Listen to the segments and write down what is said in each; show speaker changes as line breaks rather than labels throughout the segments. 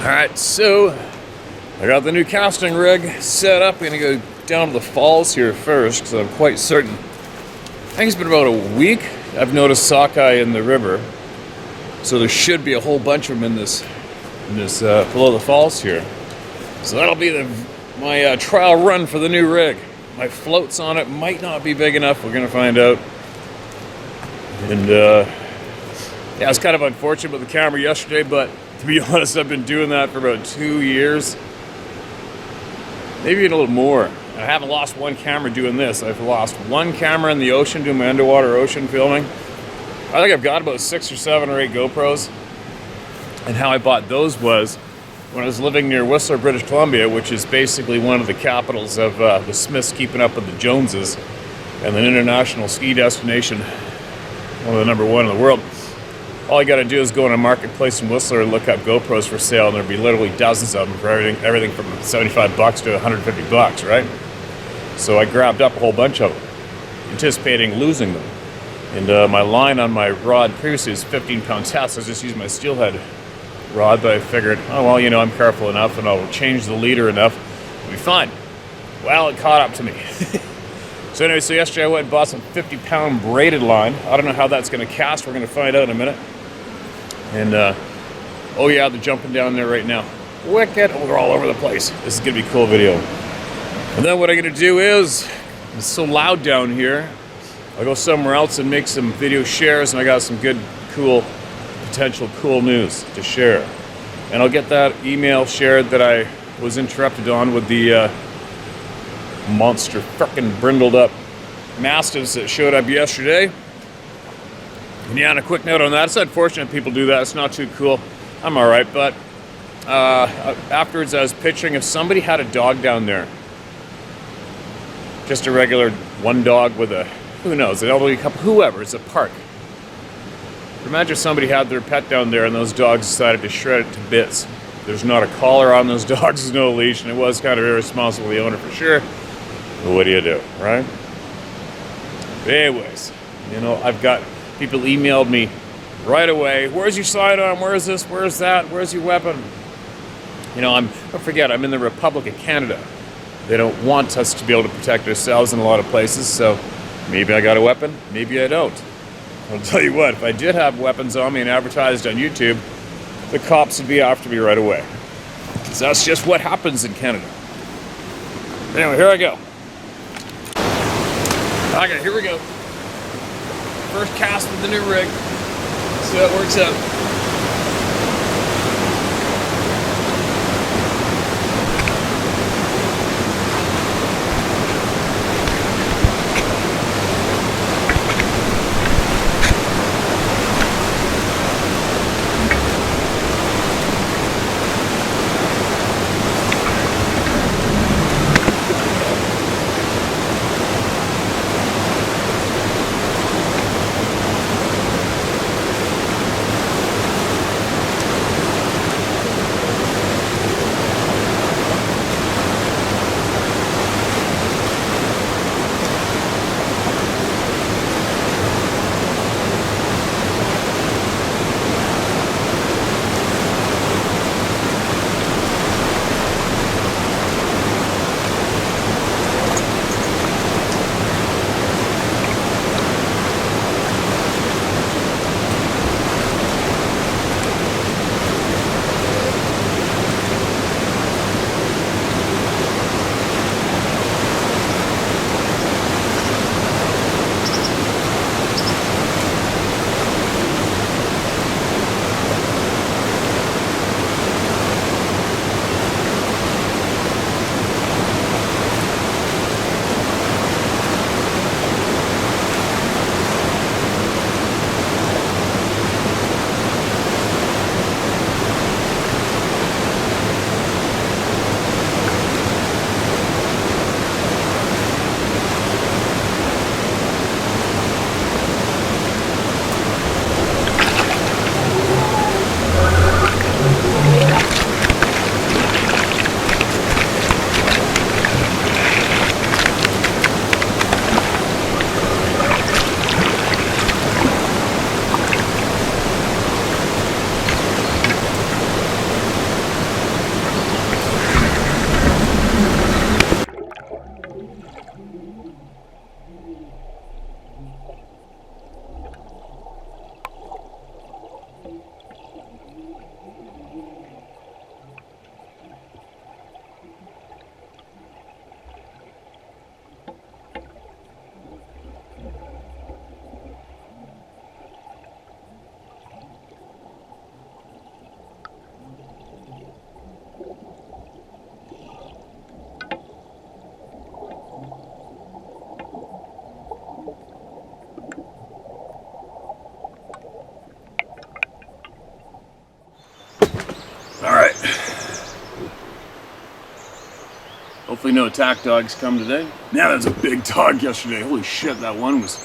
Alright, so I got the new casting rig set up. I'm going to go down to the falls here first because I'm quite certain. I think it's been about a week I've noticed sockeye in the river. So there should be a whole bunch of them in this below the falls here. So that'll be my trial run for the new rig. My floats on it might not be big enough. We're going to find out. And yeah, it's kind of unfortunate with the camera yesterday, but to be honest, I've been doing that for about 2 years. Maybe even a little more. I haven't lost one camera doing this. I've lost one camera in the ocean doing my underwater ocean filming. I think I've got about 6 or 7 or 8 GoPros. And how I bought those was when I was living near Whistler, British Columbia, which is basically one of the capitals of the Smiths keeping up with the Joneses and an international ski destination, one of the #1 in the world. All you got to do is go in a marketplace in Whistler and look up GoPros for sale, and there'll be literally dozens of them for everything from $75 to $150, right? So I grabbed up a whole bunch of them, anticipating losing them. And my line on my rod previously was 15-pound test. I just used my steelhead rod, but I figured, oh well, you know, I'm careful enough and I'll change the leader enough, it'll be fine. Well, it caught up to me. So anyway, so yesterday I went and bought some 50-pound braided line. I don't know how that's going to cast. We're going to find out in a minute. And, oh yeah, they're jumping down there right now. Wicked. Oh, they're all over the place. This is going to be a cool video. And then what I'm going to do is, it's so loud down here, I'll go somewhere else and make some video shares, and I got some good, cool, potential cool news to share. And I'll get that email shared that I was interrupted on with the monster frickin' brindled up mastiffs that showed up yesterday. And yeah, on a quick note on that, it's unfortunate people do that. It's not too cool. I'm alright, but afterwards I was picturing if somebody had a dog down there, just a regular one dog with a, who knows, an elderly couple, whoever, it's a park. Imagine if somebody had their pet down there and those dogs decided to shred it to bits. There's not a collar on those dogs, there's no leash, and it was kind of irresponsible of the owner for sure. But what do you do, right? But anyways, you know, I've got people emailed me right away. Where's your sidearm? Where's this? Where's that? Where's your weapon? You know, don't forget, I'm in the Republic of Canada. They don't want us to be able to protect ourselves in a lot of places, so maybe I got a weapon, maybe I don't. I'll tell you what, if I did have weapons on me and advertised on YouTube, the cops would be after me right away. Because that's just what happens in Canada. Anyway, here I go. Okay, here we go. First cast with the new rig. See how it works out. Hopefully no attack dogs come today. Man, that's a big dog yesterday. Holy shit, that one must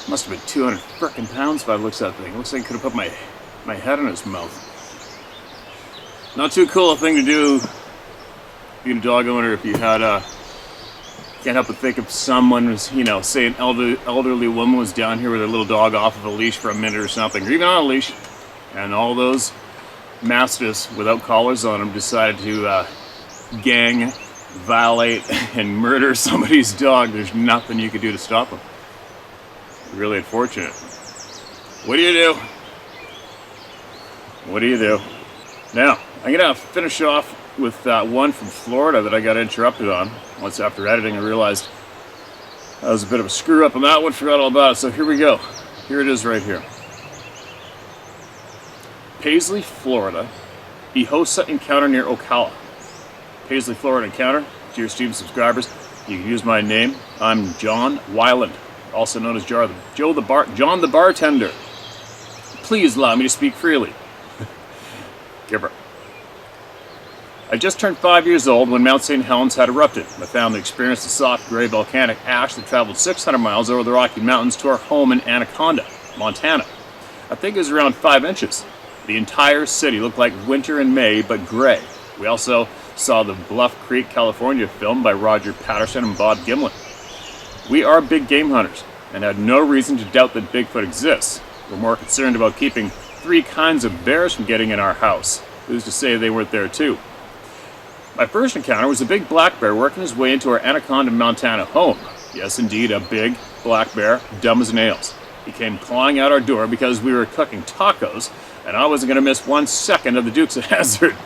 have been 200 frickin' pounds by the looks of that thing. Looks like I could have put my head in his mouth. Not too cool a thing to do being a dog owner if you had can't help but think if someone was, you know, say an elderly woman was down here with her little dog off of a leash for a minute or something, or even on a leash, and all those mastiffs without collars on them decided to gang, violate, and murder somebody's dog. There's nothing you could do to stop them. Really unfortunate. What do you do? What do you do? Now, I'm gonna finish off with one from Florida that I got interrupted on. Once after editing, I realized I was a bit of a screw up on that one, forgot all about it. So here we go. Here it is right here. Paisley, Florida. Ihosa encounter near Ocala. Paisley, Florida encounter. Dear Steve subscribers, you can use my name. I'm John Weiland, also known as John the Bartender. Please allow me to speak freely. Gibber. I just turned 5 years old when Mount St. Helens had erupted. My family experienced a soft, gray volcanic ash that traveled 600 miles over the Rocky Mountains to our home in Anaconda, Montana. I think it was around 5 inches. The entire city looked like winter in May, but gray. We also saw the Bluff Creek, California film by Roger Patterson and Bob Gimlin. We are big game hunters and had no reason to doubt that Bigfoot exists. We're more concerned about keeping 3 kinds of bears from getting in our house. Who's to say they weren't there too? My first encounter was a big black bear working his way into our Anaconda, Montana home. Yes, indeed, a big black bear, dumb as nails. He came clawing out our door because we were cooking tacos, and I wasn't going to miss 1 second of the Dukes of Hazzard.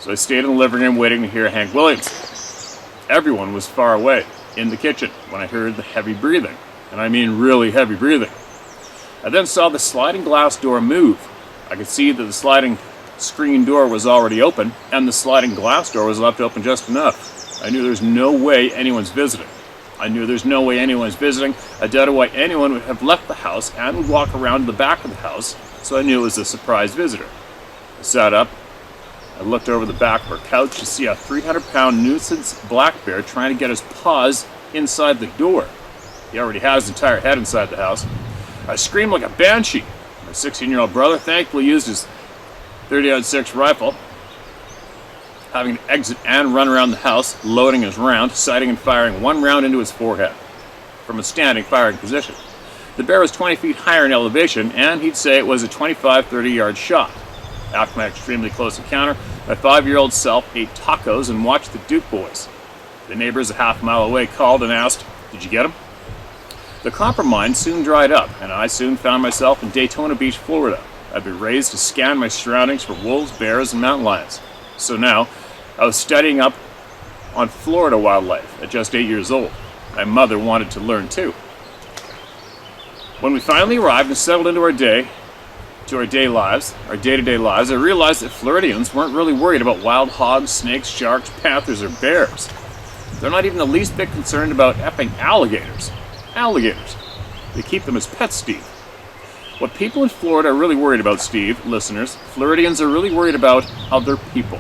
So I stayed in the living room waiting to hear Hank Williams. Everyone was far away, in the kitchen, when I heard the heavy breathing. And I mean really heavy breathing. I then saw the sliding glass door move. I could see that the sliding screen door was already open, and the sliding glass door was left open just enough. I knew there's no way anyone's visiting. I doubted why anyone would have left the house and would walk around to the back of the house, so I knew it was a surprise visitor. I sat up. I looked over the back of our couch to see a 300-pound nuisance black bear trying to get his paws inside the door. He already has his entire head inside the house. I screamed like a banshee. My 16-year-old brother thankfully used his .30-06 rifle, having to exit and run around the house, loading his round, sighting and firing 1 round into his forehead from a standing firing position. The bear was 20 feet higher in elevation, and he'd say it was a 25-30-yard shot. After my extremely close encounter, my 5-year-old self ate tacos and watched the Duke boys. The neighbors a half mile away called and asked, "Did you get him?" The copper mine soon dried up, and I soon found myself in Daytona Beach, Florida. I'd been raised to scan my surroundings for wolves, bears, and mountain lions. So now, I was studying up on Florida wildlife at just 8 years old. My mother wanted to learn too. When we finally arrived and settled into our day-to-day lives, I realized that Floridians weren't really worried about wild hogs, snakes, sharks, panthers, or bears. They're not even the least bit concerned about effing alligators. Alligators. They keep them as pets, Steve. What people in Florida are really worried about, Steve, listeners, Floridians are really worried about other people.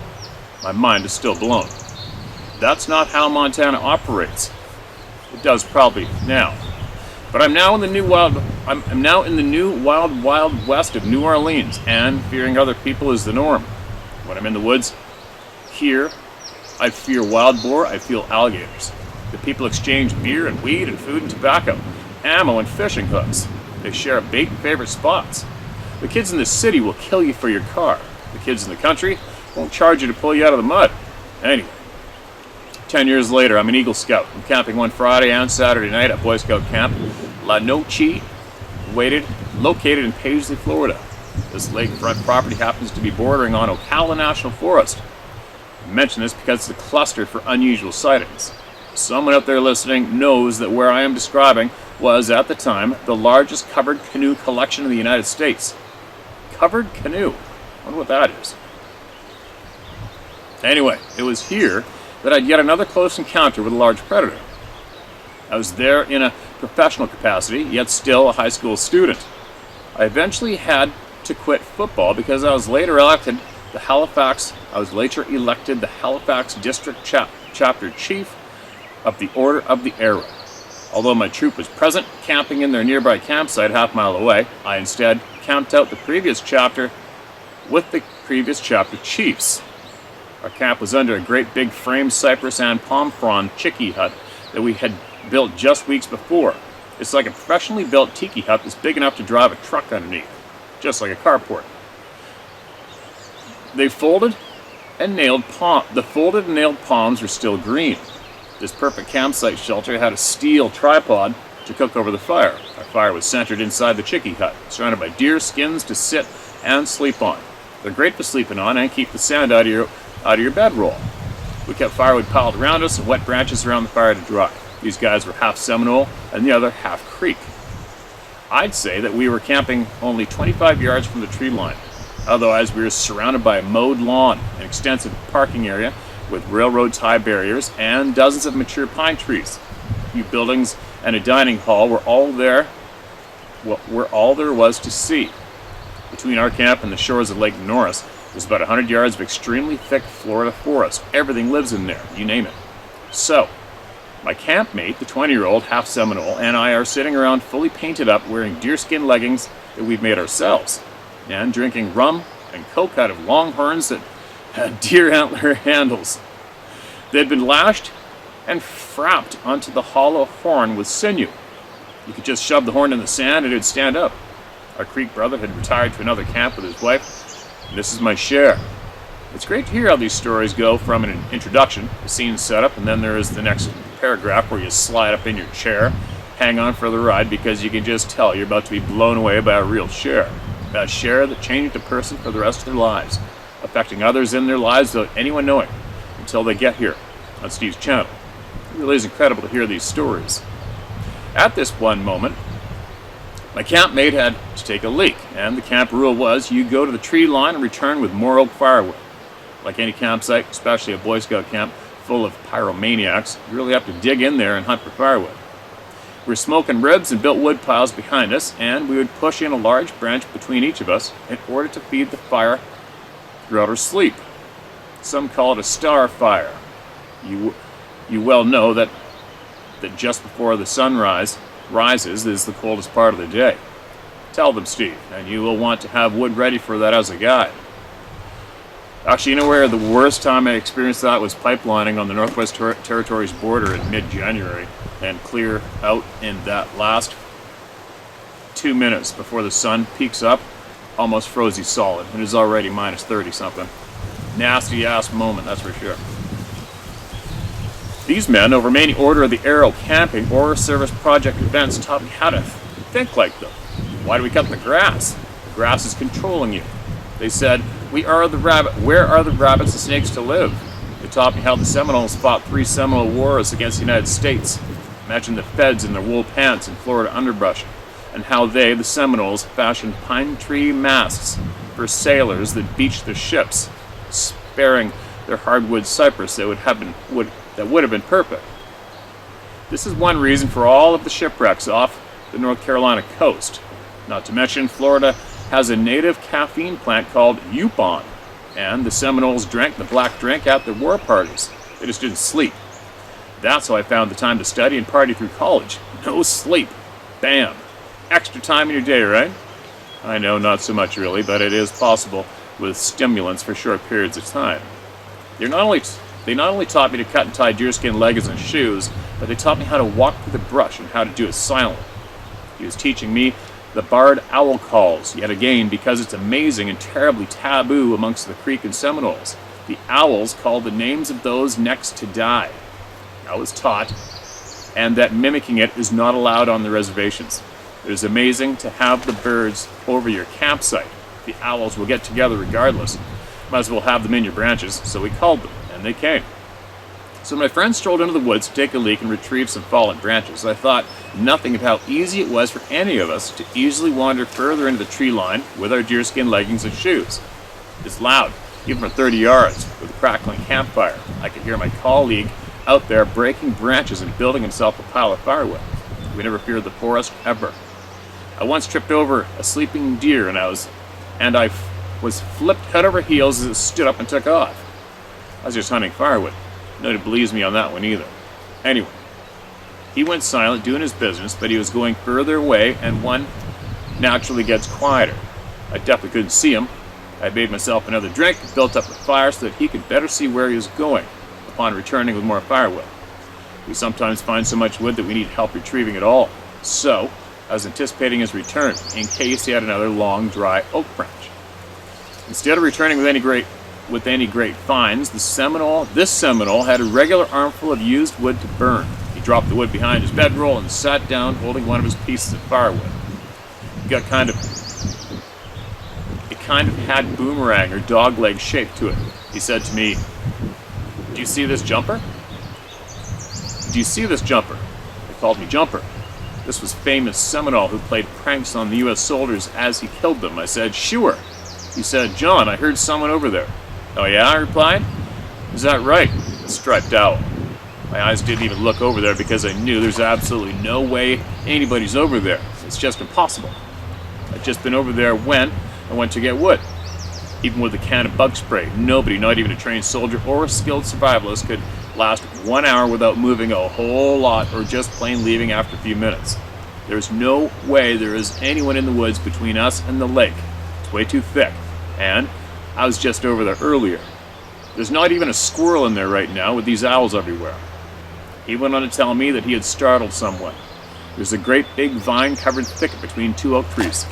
My mind is still blown. That's not how Montana operates. It does probably now. But I'm now in the new wild west of New Orleans, and fearing other people is the norm. When I'm in the woods here, I fear wild boar, I feel alligators. The people exchange beer and weed and food and tobacco, ammo and fishing hooks. They share a bait and favorite spots. The kids in the city will kill you for your car. The kids in the country won't charge you to pull you out of the mud. Anyway, 10 years later, I'm an Eagle Scout. I'm camping one Friday and Saturday night at Boy Scout Camp La Noche, located in Paisley, Florida. This lakefront property happens to be bordering on Ocala National Forest. I mention this because it's a cluster for unusual sightings. Someone out there listening knows that where I am describing was, at the time, the largest covered canoe collection in the United States. Covered canoe. I wonder what that is. Anyway, it was here that I had yet another close encounter with a large predator. I was there in a professional capacity, yet still a high school student. I eventually had to quit football because I was later elected the Halifax District chapter chief of the Order of the Arrow. Although my troop was present, camping in their nearby campsite half mile away, I instead camped out the previous chapter with the previous chapter chiefs. Our camp was under a great big frame cypress and palm frond chickee hut that we had built just weeks before. It's like a professionally built tiki hut that's big enough to drive a truck underneath, just like a carport. The folded and nailed palms were still green. This perfect campsite shelter had a steel tripod to cook over the fire. Our fire was centered inside the chickee hut, surrounded by deer skins to sit and sleep on. They're great for sleeping on and keep the sand out of your bedroll. We kept firewood piled around us and wet branches around the fire to dry. These guys were half Seminole and the other half Creek. I'd say that we were camping only 25 yards from the tree line. Otherwise, we were surrounded by a mowed lawn, an extensive parking area with railroad tie barriers and dozens of mature pine trees. A few buildings and a dining hall were all there was to see. Between our camp and the shores of Lake Norris, there's about 100 yards of extremely thick Florida forest. Everything lives in there, you name it. So, my campmate, the 20-year-old, half Seminole, and I are sitting around fully painted up, wearing deerskin leggings that we've made ourselves, and drinking rum and coke out of longhorns that had deer antler handles. They'd been lashed and frapped onto the hollow horn with sinew. You could just shove the horn in the sand and it'd stand up. Our Creek brother had retired to another camp with his wife, and this is my share. It's great to hear how these stories go from an introduction, a scene setup, and then there is the next paragraph where you slide up in your chair, hang on for the ride, because you can just tell you're about to be blown away by a real share. A share that changed a person for the rest of their lives, affecting others in their lives without anyone knowing, until they get here on Steve's channel. It really is incredible to hear these stories. At this one moment, my campmate had to take a leak, and the camp rule was you go to the tree line and return with more oak firewood. Like any campsite, especially a Boy Scout camp full of pyromaniacs, you really have to dig in there and hunt for firewood. We were smoking ribs and built wood piles behind us, and we would push in a large branch between each of us in order to feed the fire throughout our sleep. Some call it a star fire. You well know that just before the sunrise rises is the coldest part of the day. Tell them, Steve, and you will want to have wood ready for that as a guide. Actually, you know where the worst time I experienced that was pipelining on the Northwest Territories border in mid-January, and clear out in that last 2 minutes before the sun peaks up, almost frozy solid. It is already minus 30 something. Nasty ass moment, that's for sure. These men over many Order of the Arrow camping or service project events taught me how to think like them. Why do we cut the grass? The grass is controlling you. They said, where are the rabbits and snakes to live? They taught me how the Seminoles fought 3 Seminole wars against the United States. Imagine the feds in their wool pants in Florida underbrush, and how they, the Seminoles, fashioned pine tree masts for sailors that beached their ships, sparing their hardwood cypress that would have been perfect. This is one reason for all of the shipwrecks off the North Carolina coast. Not to mention, Florida has a native caffeine plant called Yupon, and the Seminoles drank the black drink at their war parties. They just didn't sleep. That's how I found the time to study and party through college. No sleep. Bam. Extra time in your day, right? I know, not so much really, but it is possible with stimulants for short periods of time. They not only taught me to cut and tie deerskin leggings and shoes, but they taught me how to walk through the brush and how to do it silently. He was teaching me the barred owl calls, yet again, because it's amazing and terribly taboo amongst the Creek and Seminoles. The owls called the names of those next to die. I was taught, and that mimicking it is not allowed on the reservations. It is amazing to have the birds over your campsite. The owls will get together regardless. Might as well have them in your branches, so we called them, and they came. So my friend strolled into the woods to take a leak and retrieve some fallen branches. I thought nothing of how easy it was for any of us to easily wander further into the tree line with our deerskin leggings and shoes. It's loud, even from 30 yards, with a crackling campfire. I could hear my colleague out there breaking branches and building himself a pile of firewood. We never feared the forest, ever. I once tripped over a sleeping deer, and I was flipped head over heels as it stood up and took off. I was just hunting firewood. Nobody believes me on that one either. Anyway, he went silent, doing his business, but he was going further away, and one naturally gets quieter. I definitely couldn't see him. I made myself another drink, built up the fire so that he could better see where he was going upon returning with more firewood. We sometimes find so much wood that we need help retrieving it all. So, I was anticipating his return, in case he had another long, dry oak branch. Instead of returning with any great finds, this Seminole had a regular armful of used wood to burn. He dropped the wood behind his bedroll and sat down, holding one of his pieces of firewood. It kind of had boomerang or dog-leg shape to it. He said to me, "Do you see this jumper?" "Do you see this jumper?" They called me Jumper. This was famous Seminole who played pranks on the U.S. soldiers as he killed them. I said, "Sure." He said, "John, I heard someone over there." "Oh yeah?" I replied. "Is that right?" A striped owl. My eyes didn't even look over there because I knew there's absolutely no way anybody's over there. It's just impossible. I'd just been over there when I went to get wood. Even with a can of bug spray, nobody, not even a trained soldier or a skilled survivalist, could last 1 hour without moving a whole lot or just plain leaving after a few minutes. There's no way there is anyone in the woods between us and the lake. It's way too thick. And I was just over there earlier. There's not even a squirrel in there right now with these owls everywhere. He went on to tell me that he had startled someone. There's a great big vine-covered thicket between two oak trees.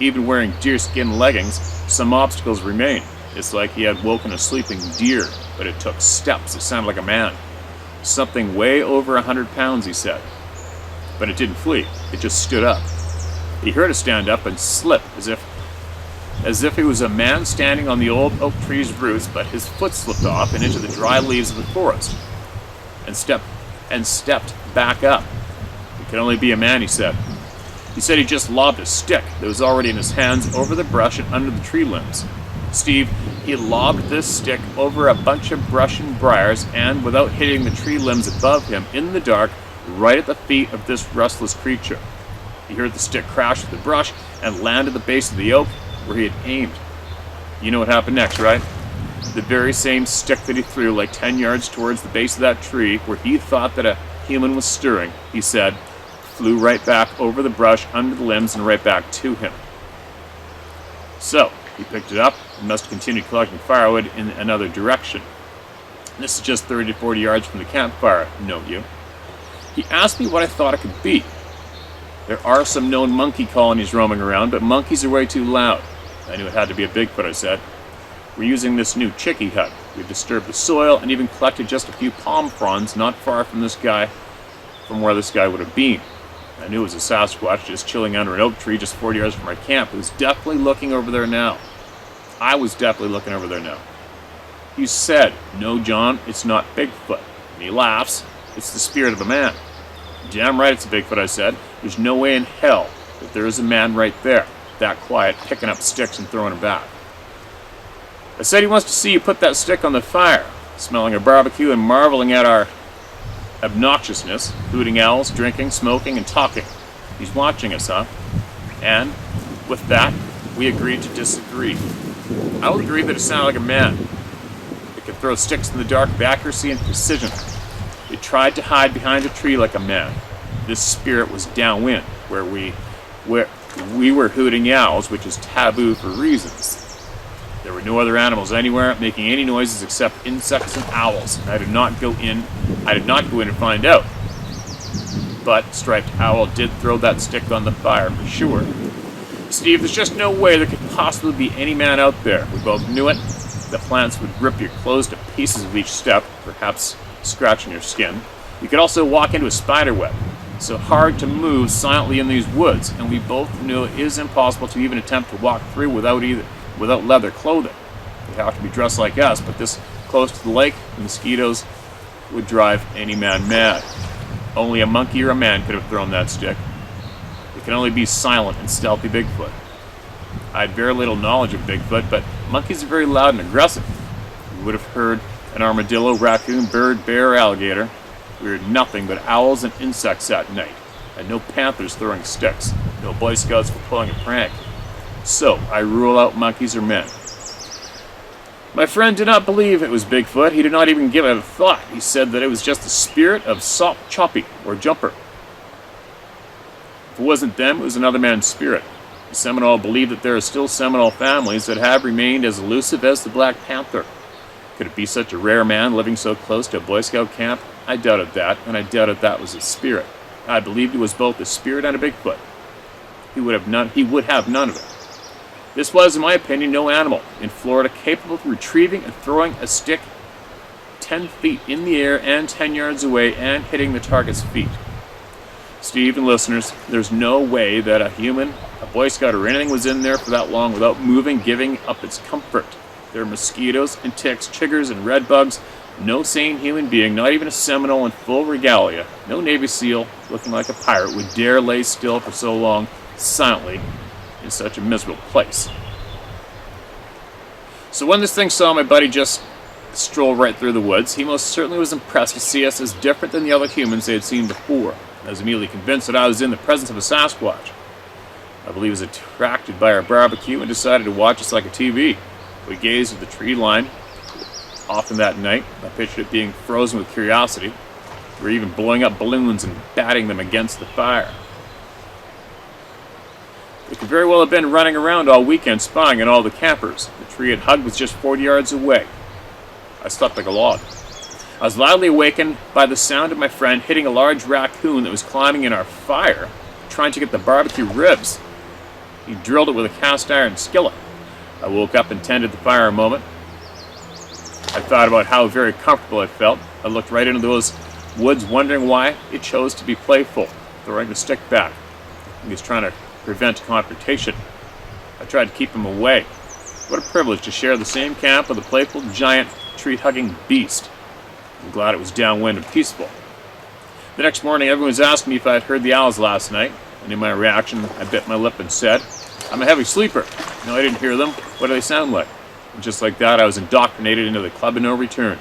Even wearing deerskin leggings, some obstacles remain. It's like he had woken a sleeping deer, but it took steps. It sounded like a man. Something way over 100 pounds, he said. But it didn't flee. It just stood up. He heard it stand up and slip, as if it was a man standing on the old oak tree's roots, but his foot slipped off and into the dry leaves of the forest, and stepped back up. It could only be a man, he said. He said he just lobbed a stick that was already in his hands over the brush and under the tree limbs. Steve, he lobbed this stick over a bunch of brush and briars, and without hitting the tree limbs above him, in the dark, right at the feet of this restless creature. He heard the stick crash with the brush and land at the base of the oak where he had aimed. You know what happened next, right? The very same stick that he threw like 10 yards towards the base of that tree where he thought that a human was stirring, he said, flew right back over the brush, under the limbs, and right back to him. So, he picked it up and must have continued collecting firewood in another direction. This is just 30 to 40 yards from the campfire, note you. He asked me what I thought it could be. There are some known monkey colonies roaming around, but monkeys are way too loud. I knew it had to be a Bigfoot, I said. We're using this new chickie hut. We've disturbed the soil and even collected just a few palm fronds not far from where this guy would have been. I knew it was a Sasquatch just chilling under an oak tree just 40 yards from our camp. He was definitely looking over there now. I was definitely looking over there now. He said, "No, John, it's not Bigfoot." And he laughs. "It's the spirit of a man." "Damn right it's a Bigfoot," I said. "There's no way in hell that there is a man right there, that quiet, picking up sticks and throwing them back." I said he wants to see you put that stick on the fire, smelling a barbecue and marveling at our obnoxiousness, hooting owls, drinking, smoking, and talking. He's watching us, huh? And with that, we agreed to disagree. I will agree that it sounded like a man. It could throw sticks in the dark with accuracy and precision. It tried to hide behind a tree like a man. This spirit was downwind, where we were hooting owls, which is taboo for reasons. There were no other animals anywhere making any noises except insects and owls. I did not go in and find out. But Striped Owl did throw that stick on the fire for sure. Steve, there's just no way there could possibly be any man out there. We both knew it. The plants would rip your clothes to pieces with each step, perhaps scratching your skin. You could also walk into a spider web. So hard to move silently in these woods, and we both knew it is impossible to even attempt to walk through without leather clothing. You'd have to be dressed like us, but this close to the lake, the mosquitoes would drive any man mad. Only a monkey or a man could have thrown that stick. It can only be silent and stealthy Bigfoot. I had very little knowledge of Bigfoot, but monkeys are very loud and aggressive. We would have heard an armadillo, raccoon, bird, bear, or alligator. We heard nothing but owls and insects at night, and no panthers throwing sticks, no Boy Scouts for pulling a prank. So, I rule out monkeys or men. My friend did not believe it was Bigfoot. He did not even give it a thought. He said that it was just the spirit of Salt Choppy, or Jumper. If it wasn't them, it was another man's spirit. The Seminole believed that there are still Seminole families that have remained as elusive as the Black Panther. Could it be such a rare man living so close to a Boy Scout camp? I doubted that, and I doubted that was his spirit. I believed it was both a spirit and a Bigfoot. He would have none of it. This was, in my opinion, no animal in Florida capable of retrieving and throwing a stick 10 feet in the air and 10 yards away and hitting the target's feet. Steve and listeners, there's no way that a human, a Boy Scout, or anything was in there for that long without moving, giving up its comfort. There are mosquitoes and ticks, chiggers and red bugs. No sane human being, not even a Seminole in full regalia, no Navy SEAL looking like a pirate would dare lay still for so long, silently, in such a miserable place. So when this thing saw my buddy just stroll right through the woods, he most certainly was impressed to see us as different than the other humans they had seen before. I was immediately convinced that I was in the presence of a Sasquatch. I believe he was attracted by our barbecue and decided to watch us like a TV. We gazed at the tree line. Often that night, I pictured it being frozen with curiosity. We were even blowing up balloons and batting them against the fire. It could very well have been running around all weekend spying on all the campers. The tree it hugged was just 40 yards away. I slept like a log. I was loudly awakened by the sound of my friend hitting a large raccoon that was climbing in our fire, trying to get the barbecue ribs. He drilled it with a cast iron skillet. I woke up and tended the fire a moment. I thought about how very comfortable I felt. I looked right into those woods, wondering why it chose to be playful, throwing the stick back. He was trying to prevent confrontation. I tried to keep him away. What a privilege to share the same camp with a playful, giant, tree-hugging beast. I'm glad it was downwind and peaceful. The next morning, everyone was asking me if I had heard the owls last night, and in my reaction, I bit my lip and said, "I'm a heavy sleeper. No, I didn't hear them. What do they sound like?" And just like that, I was indoctrinated into the club of no return.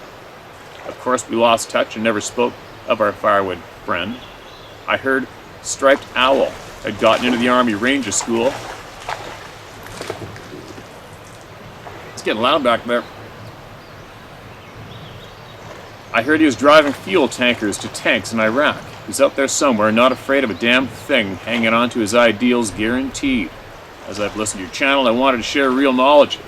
Of course, we lost touch and never spoke of our firewood friend. I heard Striped Owl had gotten into the Army Ranger School. It's getting loud back there. I heard he was driving fuel tankers to tanks in Iraq. He's out there somewhere, not afraid of a damn thing, hanging on to his ideals guaranteed. As I've listened to your channel, I wanted to share real knowledge.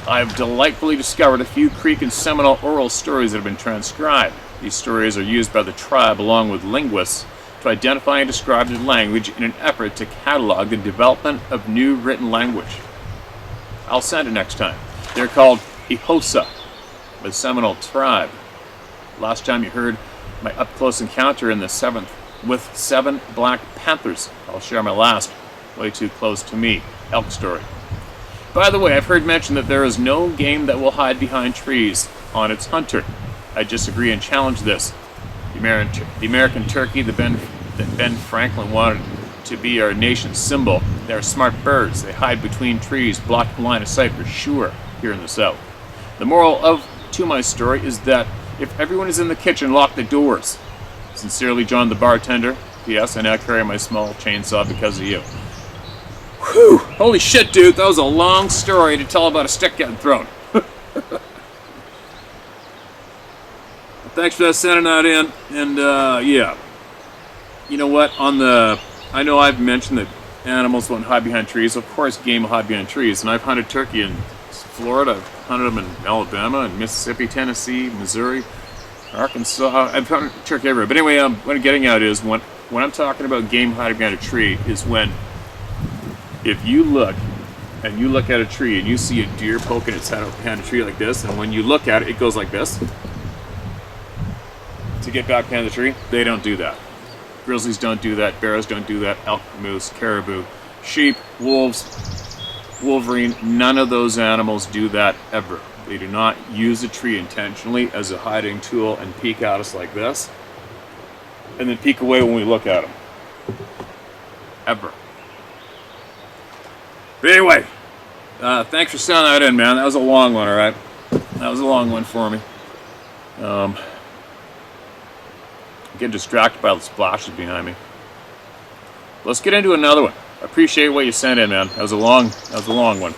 I've delightfully discovered a few Creek and Seminole oral stories that have been transcribed. These stories are used by the tribe along with linguists to identify and describe the language in an effort to catalog the development of new written language. I'll send it next time. They're called Ihosa, the Seminole tribe. Last time you heard my up-close encounter in the 7th with 7 Black Panthers. I'll share my last, way too close to me, elk story. By the way, I've heard mention that there is no game that will hide behind trees on its hunter. I disagree and challenge this. The American turkey that Ben Franklin wanted to be our nation's symbol. They're smart birds. They hide between trees, blocking line of sight for sure here in the South. The moral to my story is that if everyone is in the kitchen, lock the doors. Sincerely, John the bartender. P.S. I now carry my small chainsaw because of you. Whew! Holy shit, dude! That was a long story to tell about a stick getting thrown. Thanks for sending that in. And yeah, you know what? I know I've mentioned that animals won't hide behind trees. Of course, game will hide behind trees. And I've hunted turkey in Florida. I've hunted them in Alabama and Mississippi, Tennessee, Missouri, Arkansas. I've hunted turkey everywhere. But anyway, what I'm getting at is when I'm talking about game hiding behind a tree is when if you look and you look at a tree and you see a deer poking its head out behind a tree like this, and when you look at it, it goes like this to get back behind the tree. They don't do that. Grizzlies don't do that. Bears don't do that. Elk, moose, caribou, sheep, wolves, wolverine, none of those animals do that ever. They do not use a tree intentionally as a hiding tool and peek at us like this, and then peek away when we look at them. Ever. But anyway, thanks for sending that in, man. That was a long one, alright? That was a long one for me. I'm getting distracted by the splashes behind me. Let's get into another one. I appreciate what you sent in, man. That was a long one.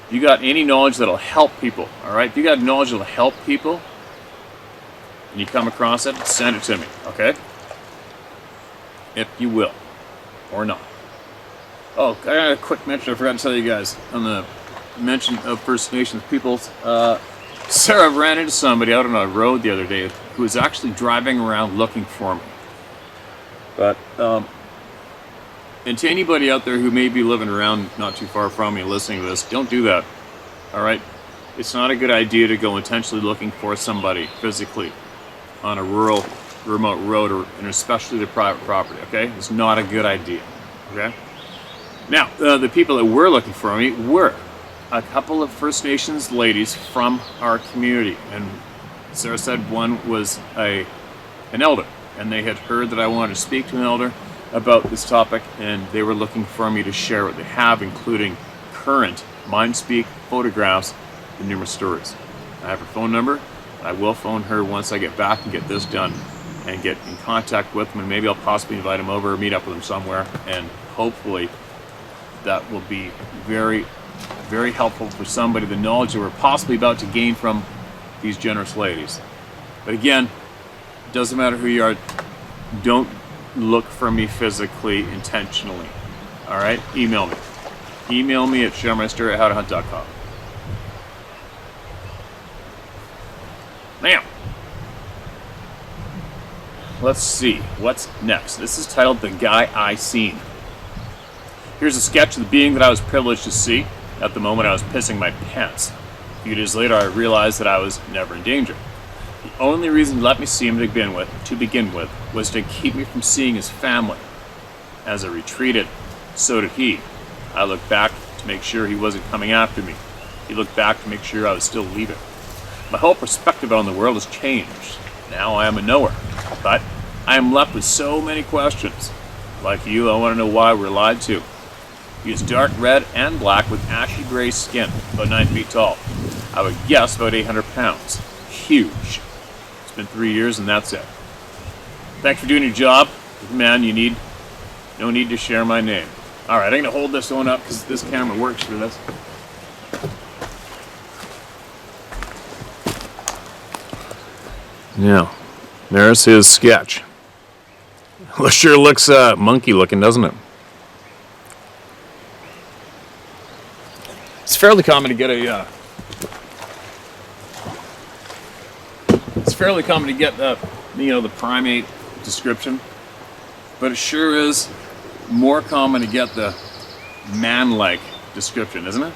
If you got any knowledge that'll help people, all right? If you got knowledge that'll help people, and you come across it, send it to me, okay? If you will, or not. Oh, I got a quick mention I forgot to tell you guys on the mention of First Nations peoples. Sarah ran into somebody out on a road the other day who was actually driving around looking for me. But, and to anybody out there who may be living around not too far from me listening to this, don't do that, all right? It's not a good idea to go intentionally looking for somebody physically on a rural, remote road, and especially their private property, okay? It's not a good idea, okay? Now, the people that were looking for me were a couple of First Nations ladies from our community, and Sarah said one was an elder, and they had heard that I wanted to speak to an elder about this topic, and they were looking for me to share what they have, including current MindSpeak photographs and numerous stories. I have her phone number. I will phone her once I get back and get this done and get in contact with them, and maybe I'll possibly invite them over or meet up with them somewhere, and hopefully that will be very, very helpful for somebody, the knowledge that we're possibly about to gain from these generous ladies. But again, it doesn't matter who you are, don't look for me physically intentionally. All right, email me. Email me at sharemystory@howtohunt.com. Now, let's see what's next. This is titled "The Guy I Seen." Here's a sketch of the being that I was privileged to see. At the moment, I was pissing my pants. A few days later, I realized that I was never in danger. The only reason he let me see him to begin with, was to keep me from seeing his family. As I retreated, so did he. I looked back to make sure he wasn't coming after me. He looked back to make sure I was still leaving. My whole perspective on the world has changed. Now I am a knower, but I am left with so many questions. Like you, I want to know why we're lied to. He is dark red and black with ashy gray skin, about 9 feet tall. I would guess about 800 pounds. Huge. It's been 3 years and that's it. Thanks for doing your job. Man, no need to share my name. All right, I'm going to hold this one up because this camera works for this. Now, there's his sketch. Well, sure looks monkey looking, doesn't it? It's fairly common to get the primate description, but it sure is more common to get the man-like description, isn't it?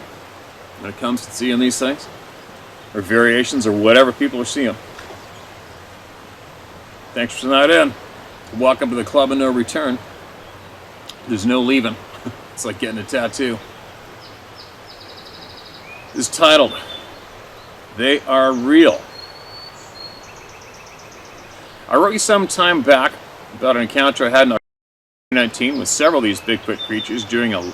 When it comes to seeing these things, or variations, or whatever people are seeing. Thanks for sending that in. Welcome to the club of no return. There's no leaving. It's like getting a tattoo. Is titled, "They Are Real." I wrote you some time back about an encounter I had in 2019 with several of these Bigfoot creatures during a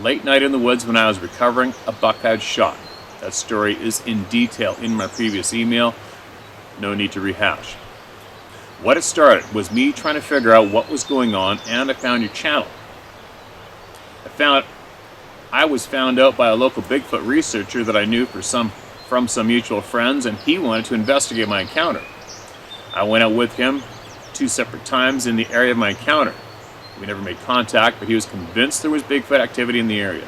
late night in the woods when I was recovering a buck I'd shot. That story is in detail in my previous email. No need to rehash. What it started was me trying to figure out what was going on, and I found your channel. I was found out by a local Bigfoot researcher that I knew from some mutual friends, and he wanted to investigate my encounter. I went out with him 2 separate times in the area of my encounter. We never made contact, but he was convinced there was Bigfoot activity in the area.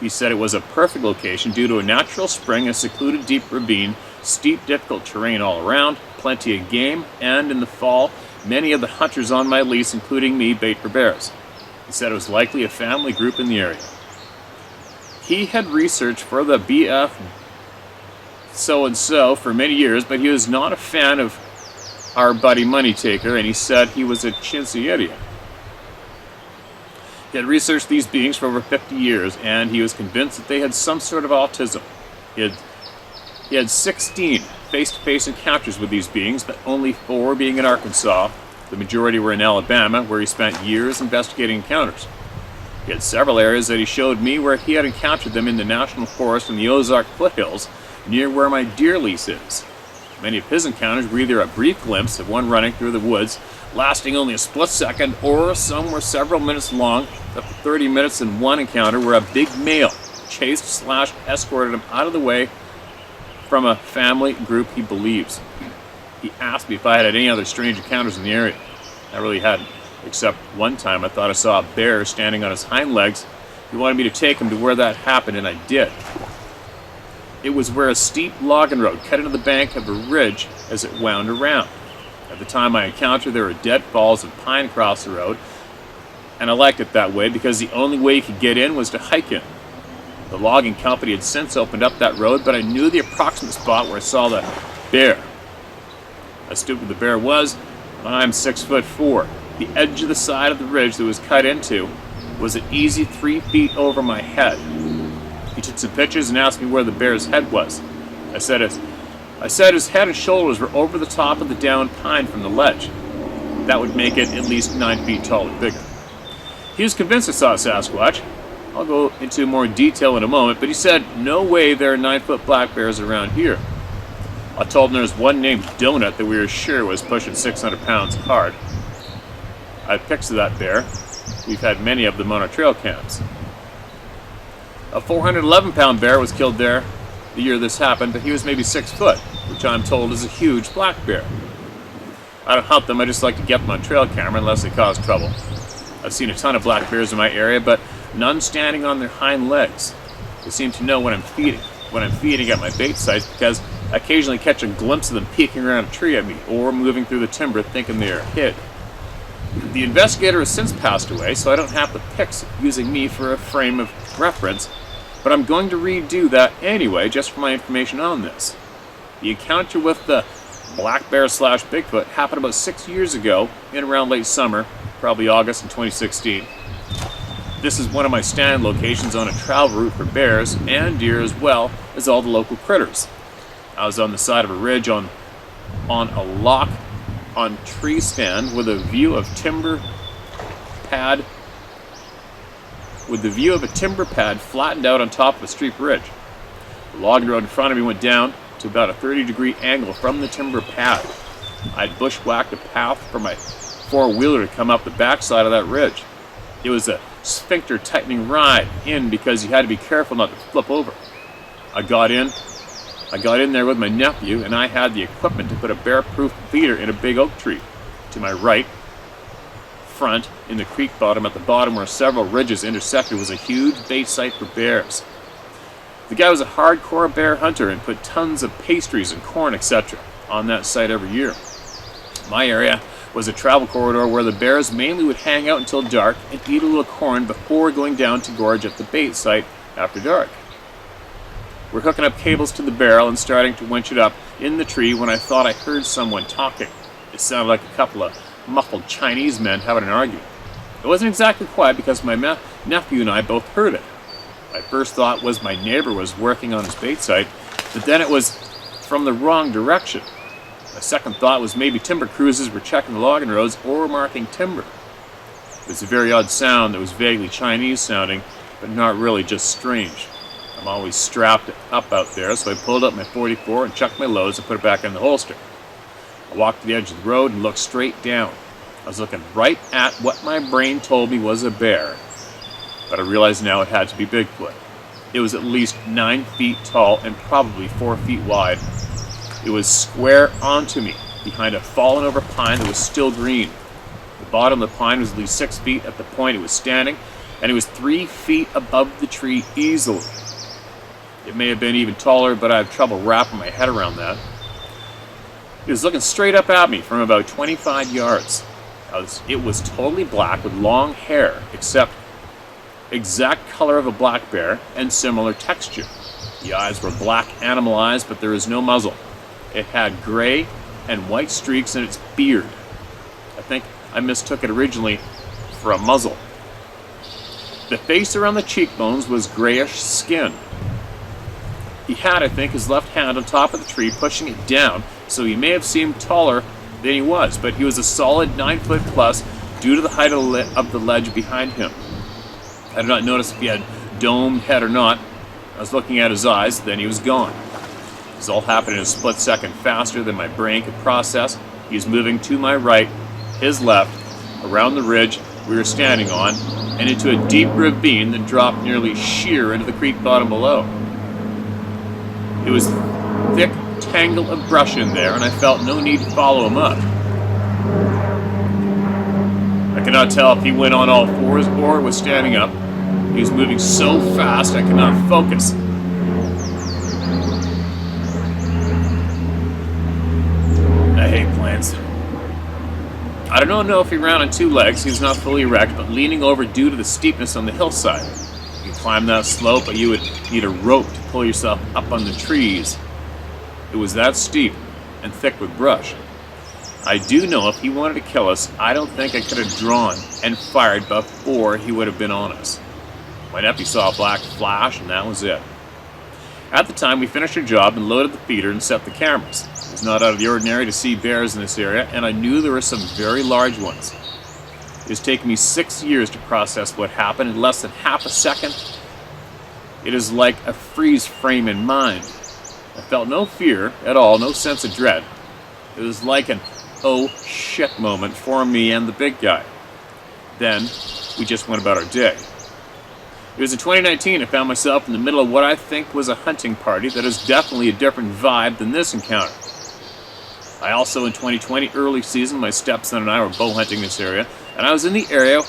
He said it was a perfect location due to a natural spring, a secluded deep ravine, steep, difficult terrain all around, plenty of game, and in the fall, many of the hunters on my lease, including me, bait for bears. He said it was likely a family group in the area. He had researched for the BF so-and-so for many years, but he was not a fan of our buddy Moneytaker, and he said he was a chintzy idiot. He had researched these beings for over 50 years, and he was convinced that they had some sort of autism. He had 16 face-to-face encounters with these beings, but only 4 being in Arkansas. The majority were in Alabama, where he spent years investigating encounters. He had several areas that he showed me where he had encountered them in the National Forest and the Ozark foothills, near where my deer lease is. Many of his encounters were either a brief glimpse of one running through the woods, lasting only a split second, or some were several minutes long, up to 30 minutes in one encounter where a big male chased/escorted him out of the way from a family group he believes. He asked me if I had any other strange encounters in the area. I really hadn't, except one time I thought I saw a bear standing on his hind legs. He wanted me to take him to where that happened, and I did. It was where a steep logging road cut into the bank of a ridge as it wound around. At the time I encountered, there were deadfalls of pine across the road, and I liked it that way because the only way you could get in was to hike in. The logging company had since opened up that road, but I knew the approximate spot where I saw the bear. I stood where the bear was, and I'm 6'4". The edge of the side of the ridge that was cut into was an easy 3 feet over my head. He took some pictures and asked me where the bear's head was. I said his head and shoulders were over the top of the downed pine from the ledge. That would make it at least 9 feet tall or bigger. He was convinced I saw a Sasquatch. I'll go into more detail in a moment, but he said, no way there are 9-foot black bears around here. I told him there was one named Donut that we were sure was pushing 600 pounds hard. I have pictures of that bear. We've had many of them on our trail cams. A 411-pound bear was killed there the year this happened, but he was maybe 6 foot, which I'm told is a huge black bear. I don't hunt them, I just like to get them on trail camera unless they cause trouble. I've seen a ton of black bears in my area, but none standing on their hind legs. They seem to know when I'm feeding at my bait sites because I occasionally catch a glimpse of them peeking around a tree at me or moving through the timber thinking they are hid. The investigator has since passed away, so I don't have the pics using me for a frame of reference, but I'm going to redo that anyway just for my information on this. The encounter with the black bear/Bigfoot happened about 6 years ago in around late summer, probably August in 2016. This is one of my stand locations on a travel route for bears and deer as well as all the local critters. I was on the side of a ridge on a lock on tree stand with a view of timber pad flattened out on top of a steep ridge. The logging road in front of me went down to about a 30-degree angle from the timber pad. I'd bushwhacked a path for my four-wheeler to come up the backside of that ridge. It was a sphincter tightening ride in because you had to be careful not to flip over. I got in there with my nephew, and I had the equipment to put a bear-proof feeder in a big oak tree. To my right, front, in the creek bottom, at the bottom where several ridges intersected, was a huge bait site for bears. The guy was a hardcore bear hunter and put tons of pastries and corn, etc. on that site every year. My area was a travel corridor where the bears mainly would hang out until dark and eat a little corn before going down to gorge at the bait site after dark. We're hooking up cables to the barrel and starting to winch it up in the tree when I thought I heard someone talking. It sounded like a couple of muffled Chinese men having an argument. It wasn't exactly quiet because my nephew and I both heard it. My first thought was my neighbor was working on his bait site, but then it was from the wrong direction. My second thought was maybe timber cruisers were checking the logging roads or marking timber. It was a very odd sound that was vaguely Chinese sounding, but not really, just strange. I'm always strapped up out there, so I pulled up my .44 and chucked my loads and put it back in the holster. I walked to the edge of the road and looked straight down. I was looking right at what my brain told me was a bear, but I realized now it had to be Bigfoot. It was at least 9 feet tall and probably 4 feet wide. It was square onto me, behind a fallen over pine that was still green. The bottom of the pine was at least 6 feet at the point it was standing, and it was 3 feet above the tree easily. It may have been even taller, but I have trouble wrapping my head around that. It was looking straight up at me from about 25 yards. It was totally black with long hair, except exact color of a black bear and similar texture. The eyes were black animal eyes, but there was no muzzle. It had gray and white streaks in its beard. I think I mistook it originally for a muzzle. The face around the cheekbones was grayish skin. He had, I think, his left hand on top of the tree pushing it down, so he may have seemed taller than he was, but he was a solid 9 foot plus due to the height of the ledge behind him. I did not notice if he had domed head or not. I was looking at his eyes, then he was gone. This all happened in a split second faster than my brain could process. He was moving to my right, his left, around the ridge, we were standing on, and into a deep ravine that dropped nearly sheer into the creek bottom below. It was thick tangle of brush in there, and I felt no need to follow him up. I cannot tell if he went on all fours or was standing up. He was moving so fast I could not focus. I hate planes. I don't know if he ran on two legs. He was not fully erect, but leaning over due to the steepness on the hillside. You climb that slope, but you would need a rope to pull yourself up on the trees. It was that steep and thick with brush. I do know if he wanted to kill us, I don't think I could have drawn and fired before he would have been on us. My nephew saw a black flash, and that was it. At the time, we finished our job and loaded the feeder and set the cameras. It was not out of the ordinary to see bears in this area, and I knew there were some very large ones. It has taken me 6 years to process what happened in less than half a second. It is like a freeze frame in mind. I felt no fear at all, no sense of dread. It was like an oh shit moment for me and the big guy. Then, we just went about our day. It was in 2019 I found myself in the middle of what I think was a hunting party that is definitely a different vibe than this encounter. I also, in 2020, early season, my stepson and I were bow hunting this area, and I was in the area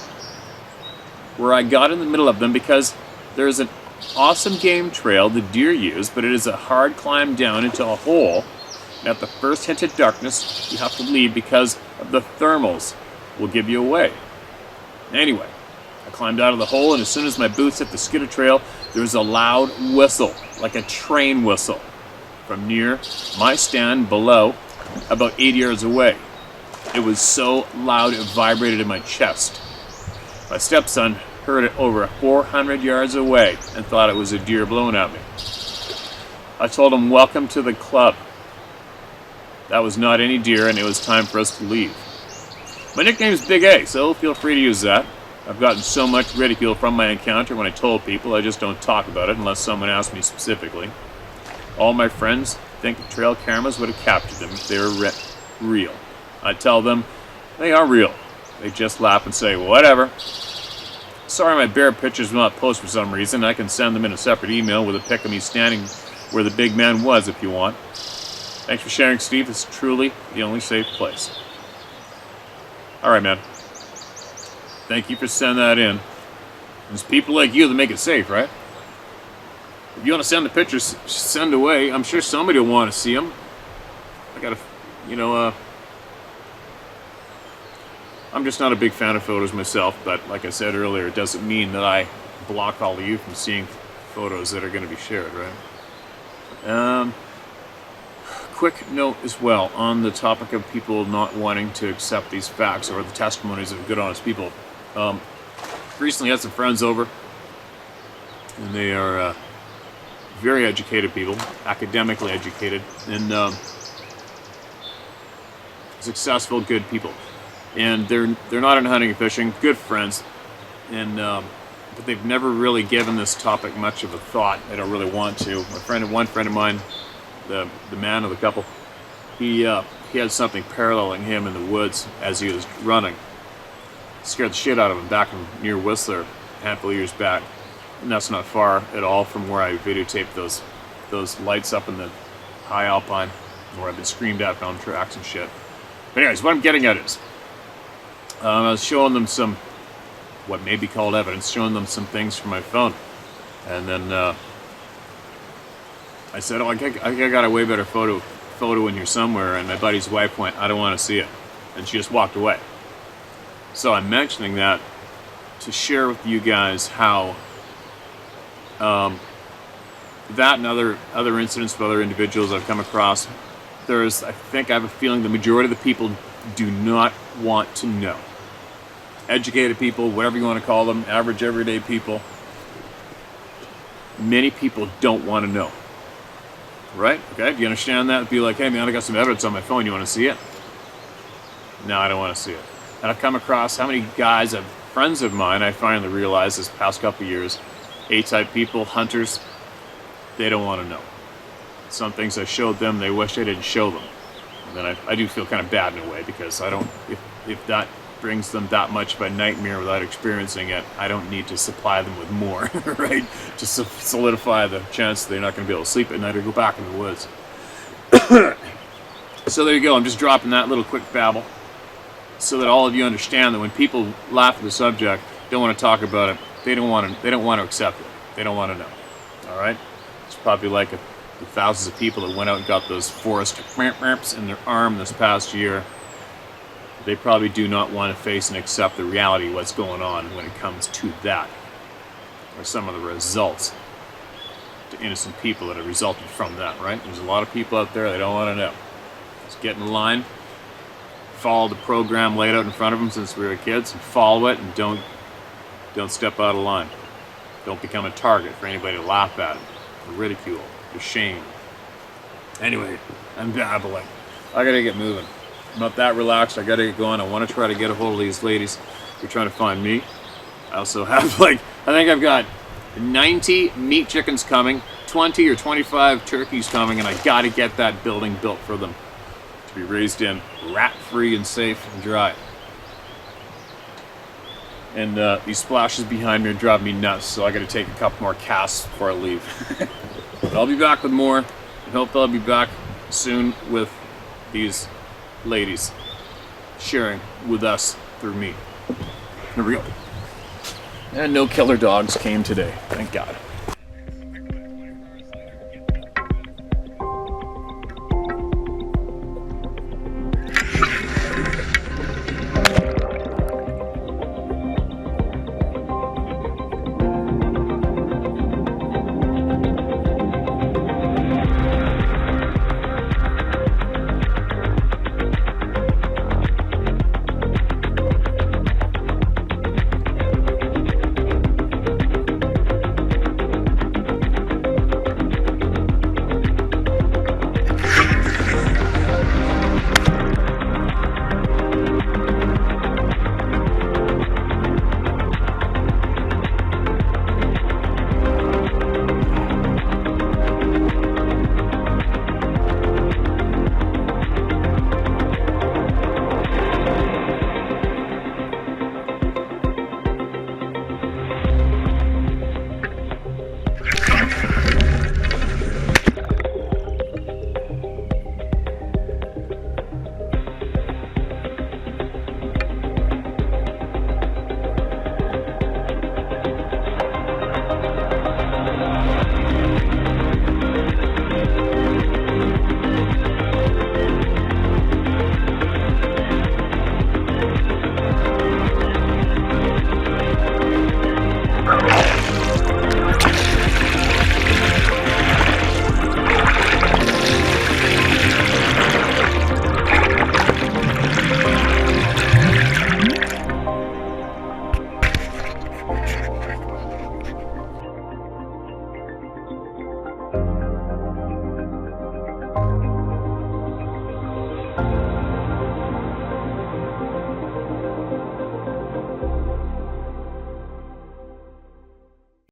where I got in the middle of them because there is an awesome game trail the deer use, but it is a hard climb down into a hole, and at the first hint of darkness, you have to leave because of the thermals will give you away. Anyway, I climbed out of the hole, and as soon as my boots hit the skidder trail, there was a loud whistle, like a train whistle, from near my stand below, about 80 yards away. It was so loud it vibrated in my chest. My stepson heard it over 400 yards away and thought it was a deer blowing at me. I told him, "Welcome to the club." That was not any deer, and it was time for us to leave. My nickname is Big A, so feel free to use that. I've gotten so much ridicule from my encounter when I told people. I just don't talk about it unless someone asks me specifically. All my friends think trail cameras would have captured them if they were real. I tell them they are real. They just laugh and say, whatever. Sorry my bear pictures will not post for some reason. I can send them in a separate email with a pic of me standing where the big man was if you want. Thanks for sharing, Steve. This is truly the only safe place. Alright, man. Thank you for sending that in. There's people like you that make it safe, right? If you want to send the pictures, send away. I'm sure somebody will want to see them. I gotta, I'm just not a big fan of photos myself, but like I said earlier, it doesn't mean that I block all of you from seeing photos that are going to be shared, right? Quick note as well on the topic of people not wanting to accept these facts or the testimonies of good, honest people. Recently had some friends over, and they are very educated people, academically educated, and successful, good people. And they're not into hunting and fishing, good friends, and but they've never really given this topic much of a thought. They don't really want to. One friend of mine, the man of the couple, he had something paralleling him in the woods as he was running. Scared the shit out of him back near Whistler a handful of years back. And that's not far at all from where I videotaped those lights up in the high alpine where I've been screamed at, found tracks and shit. But anyways, what I'm getting at is I was showing them some what may be called evidence, showing them some things from my phone. And then I said, I think I got a way better photo in here somewhere, and my buddy's wife went, I don't want to see it. And she just walked away. So I'm mentioning that to share with you guys how that and other incidents of other individuals I've come across, I have a feeling the majority of the people do not want to know. Educated people, whatever you want to call them, average everyday people, many people don't want to know. Right? Okay, do you understand that? Be like, hey man, I got some evidence on my phone, you want to see it? No, I don't want to see it. And I've come across how many guys, friends of mine, I finally realized this past couple of years, A-type people, hunters, they don't want to know. Some things I showed them, they wish I didn't show them. And then I do feel kind of bad in a way, because I don't, if that brings them that much of a nightmare without experiencing it, I don't need to supply them with more, right? Just to solidify the chance that they're not going to be able to sleep at night or go back in the woods. So there you go. I'm just dropping that little quick babble so that all of you understand that when people laugh at the subject, don't want to talk about it, they don't want to accept it. They don't want to know. All right? It's probably like the thousands of people that went out and got those forest in their arm this past year. They probably do not want to face and accept the reality of what's going on when it comes to that, or some of the results to innocent people that have resulted from that, right? There's a lot of people out there that don't want to know. Just get in line, follow the program laid out in front of them since we were kids, and follow it, and don't step out of line. Don't become a target for anybody to laugh at, or ridicule, or shame. Anyway, I'm babbling. I gotta get moving. I'm not that relaxed. I gotta get going. I want to try to get a hold of these ladies who are trying to find me. I also have I think I've got 90 meat chickens coming, 20 or 25 turkeys coming, and I gotta get that building built for them to be raised in rat-free and safe and dry. And these splashes behind me are driving me nuts, so I gotta take a couple more casts before I leave. But I'll be back with more. I hope I'll be back soon with these ladies sharing with us through me. Here we go. And no killer dogs came today, thank God.